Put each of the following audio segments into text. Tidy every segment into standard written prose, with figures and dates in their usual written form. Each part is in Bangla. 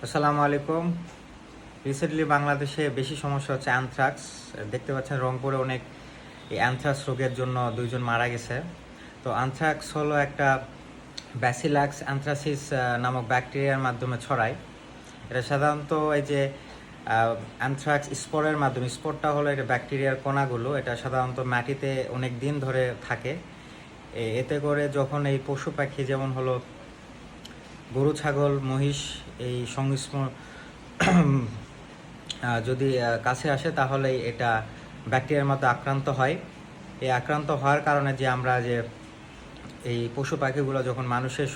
আসসালামু আলাইকুম। রিসেন্টলি বাংলাদেশে বেশি সমস্যা হচ্ছে অ্যানথ্রাক্স। দেখতে পাচ্ছেন রংপুরে অনেক এই অ্যানথ্রাক্স রোগের জন্য 2 জন মারা গেছে। তো অ্যানথ্রাক্স হলো একটা ব্যাসিলাক্স অ্যানথ্রাসিস নামক ব্যাকটেরিয়ার মাধ্যমে ছড়ায়। এটা সাধারণত এই যে অ্যানথ্রাক্স স্পোরের মাধ্যমে, স্পোরটা হলো এটা ব্যাকটেরিয়ার কণাগুলো, এটা সাধারণত মাটিতে অনেক দিন ধরে থাকে। এতে করে যখন এই পশু পাখি যেমন হলো গরু, ছাগল, মহিষ এই সংস্পর্শ যদি কাছে আসে তাহলে এটা ব্যাকটেরিয়ার মধ্যে আক্রান্ত হয়। এই আক্রান্ত হওয়ার কারণে যে আমরা যে এই পশু পাখিগুলো যখন মানুষের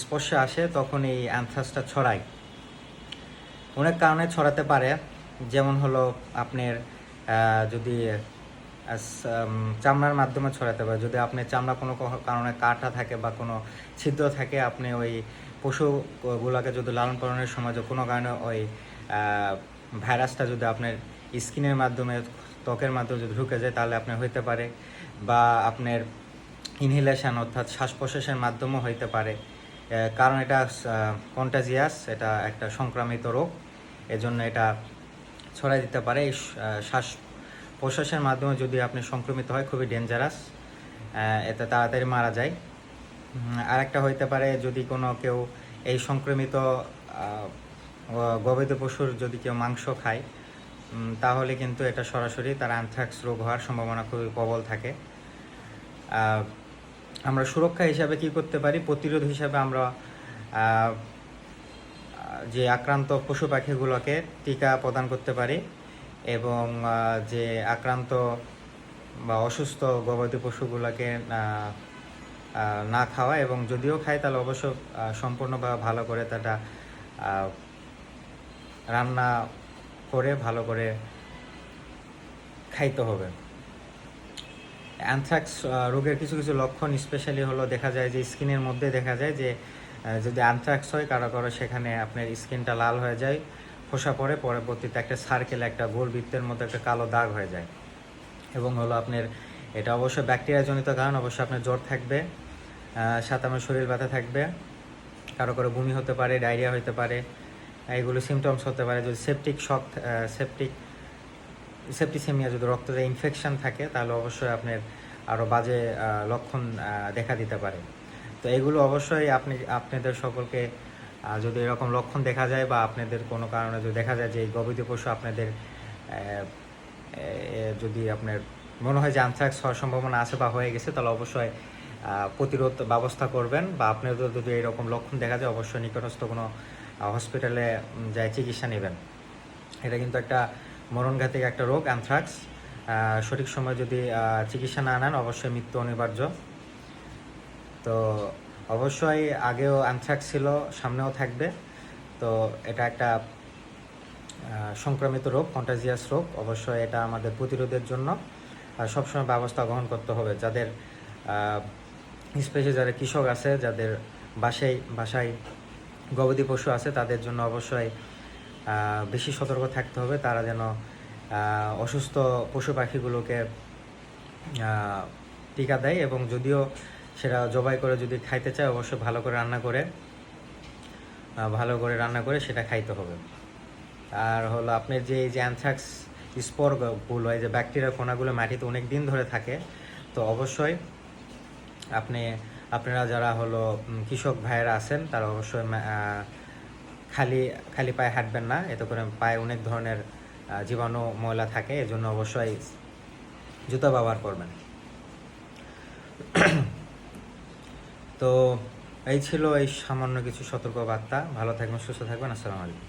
স্পর্শে আসে তখন এই অ্যানথ্রাক্সটা ছড়ায়। অনেক কারণে ছড়াতে পারে, যেমন হলো আপনার যদি চামড়ার মাধ্যমে ছড়াতে পারে। যদি আপনার চামড়া কোনো কারণে কাটা থাকে বা কোনো ছিদ্র থাকে, আপনি ওই পশুগুলোকে যদি লালন পালনের সময় কোনো কারণে ওই ভাইরাসটা যদি আপনার স্কিনের মাধ্যমে, ত্বকের মাধ্যমে যদি ঢুকে যায় তাহলে আপনার হইতে পারে। বা আপনার ইনহেলেশন অর্থাৎ শ্বাস প্রশ্বাসের মাধ্যমেও হইতে পারে, কারণ এটা কন্টাজিয়াস, এটা একটা সংক্রামিত রোগ, এজন্য এটা ছড়াই দিতে পারে। এই শ্বাস প্রশ্বাসের মাধ্যমে যদি আপনি সংক্রমিত হয় খুবই ডেঞ্জারাস, এতে তাড়াতাড়ি মারা যায়। আরেকটা হইতে পারে যদি কেউ এই সংক্রমিত গবাদি পশুর যদি কেউ মাংস খায়, তাহলে কিন্তু এটা সরাসরি তার অ্যানথ্রাক্স রোগ হওয়ার সম্ভাবনা খুবই প্রবল থাকে। আমরা সুরক্ষা হিসাবে কি করতে পারি? প্রতিরোধ হিসাবে আমরা যে আক্রান্ত পশু পাখিগুলোকে টিকা প্রদান করতে পারি, এবং যে আক্রান্ত বা অসুস্থ গবাদি পশুগুলোকে না খাওয়া, এবং যদিও খায় তাহলে অবশ্য সম্পূর্ণভাবে ভালো করে তাটা রান্না করে ভালো করে খাইতে হবে। অ্যানথ্রাক্স রোগের কিছু কিছু লক্ষণ স্পেশালি হলো দেখা যায় যে স্কিনের মধ্যে দেখা যায় যে যদি অ্যানথ্রাক্স হয় কারো সেখানে আপনার স্কিনটা লাল হয়ে যায়, ফোসা পড়ে, পরবর্তীতে একটা সার্কেল, একটা গোল বৃত্তের মধ্যে একটা কালো দাগ হয়ে যায়। এবং হলো আপনার এটা অবশ্যই ব্যাকটেরিয়াজনিত কারণ, অবশ্যই আপনার জ্বর থাকবে, সাথে আমার শরীর ব্যথা থাকবে, কারো বমি হতে পারে, ডায়রিয়া হতে পারে, এইগুলো সিমটমস হতে পারে। যদি সেপ্টিসেমিয়া, যদি রক্ততে ইনফেকশন থাকে তাহলে অবশ্যই আপনার আরও বাজে লক্ষণ দেখা দিতে পারে। তো এগুলো অবশ্যই আপনাদের সকলকে যদি এরকম লক্ষণ দেখা যায় বা আপনাদের কোনো কারণে যদি দেখা যায় যে এই গবাদি পশু আপনাদের যদি আপনার মনে হয় যে অ্যানথ্রাক্স হওয়ার সম্ভাবনা আছে বা হয়ে গেছে, তাহলে অবশ্যই প্রতিরোধ ব্যবস্থা করবেন। বা আপনাদের যদি এরকম লক্ষণ দেখা যায় অবশ্যই নিকটস্থ কোনো হসপিটালে যায় চিকিৎসা নেবেন। এটা কিন্তু একটা মরণঘাতী একটা রোগ অ্যানথ্রাক্স। সঠিক সময় যদি চিকিৎসা না নেন অবশ্যই মৃত্যু অনিবার্য। তো অবশ্যই আগেও অ্যানথ্রাক্স ছিল, সামনেও থাকবে। তো এটা একটা সংক্রামিত রোগ, কন্টাজিয়াস রোগ। অবশ্যই এটা আমাদের প্রতিরোধের জন্য সবসময় ব্যবস্থা গ্রহণ করতে হবে। যাদের স্পেশালি যারা কৃষক আছে, যাদের বাসায় গবাদি পশু আছে, তাদের জন্য অবশ্যই বেশি সতর্ক থাকতে হবে। তারা যেন অসুস্থ পশু পাখিগুলোকে টিকা দেয়, এবং যদিও সেটা জবাই করে যদি খাইতে চায় অবশ্যই ভালো করে রান্না করে সেটা খাইতে হবে। আর হলো আপনার যে এই যে অ্যানথ্রাক্স স্পোরগুলো, এই যে ব্যাকটেরিয়ার কণাগুলো মাটিতে অনেক দিন ধরে থাকে, তো অবশ্যই আপনারা যারা হলো কৃষক ভাইয়েরা আছেন তারা অবশ্যই খালি পায়ে হাঁটবেন না, এতে করে পায়ে অনেক ধরনের জীবাণু ময়লা থাকে, এজন্য অবশ্যই জুতা ব্যবহার করবেন। তো এই ছিল এই সামান্য কিছু সতর্কবার্তা। ভালো থাকবেন, সুস্থ থাকবেন। আসসালামু আলাইকুম।